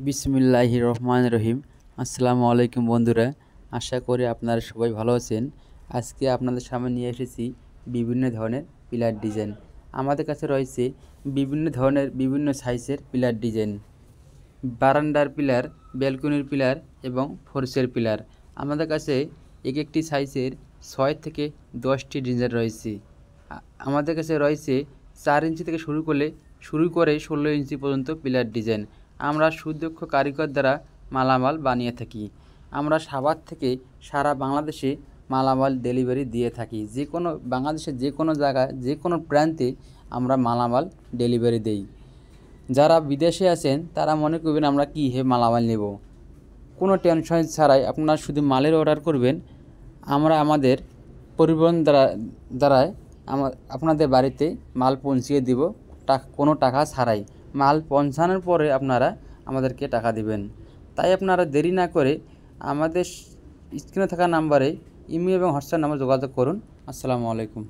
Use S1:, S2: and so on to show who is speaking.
S1: বিসমিল্লাহির রহমানির রহিম। আসসালামু আলাইকুম বন্ধুরা, আশা করি আপনারা সবাই ভালো আছেন। আজকে আপনাদের সামনে নিয়ে এসেছি বিভিন্ন ধরনের পিলার ডিজাইন। আমাদের কাছে রয়েছে বিভিন্ন ধরনের বিভিন্ন সাইজের পিলার ডিজাইন, বারান্দার পিলার, ব্যালকনির পিলার এবং ফোর্সের পিলার। আমাদের কাছে এক একটি সাইজের 6 থেকে 10টি ডিজাইন রয়েছে। আমাদের কাছে রয়েছে 4 ইঞ্চি থেকে শুরু করে 16 ইঞ্চি পর্যন্ত পিলার ডিজাইন। আমরা সুদক্ষ কারিগর দ্বারা মালামাল বানিয়ে থাকি। আমরা সাভার থেকে সারা বাংলাদেশে মালামাল ডেলিভারি দিয়ে থাকি। বাংলাদেশের যে কোনো জায়গায়, যে কোনো প্রান্তে আমরা মালামাল ডেলিভারি দেই। যারা বিদেশে আছেন তারা মনে করবেন আমরা মালামাল নেব। কোনো টেনশন ছাড়াই আপনারা শুধু মালের অর্ডার করবেন, আমরা আমাদের পরিবহন দ্বারায় আপনাদের বাড়িতে মাল পৌঁছিয়ে দিব, কোনো টাকা ছাড়াই। মাল পৌঁছানোর পরে আপনারা আমাদেরকে টাকা দিবেন। তাই আপনারা দেরি না করে আমাদের স্ক্রিনে থাকা নাম্বারে ইমেল এবং হোয়াটসঅ্যাপ নাম্বারে যোগাযোগ করুন। আসসালামু আলাইকুম।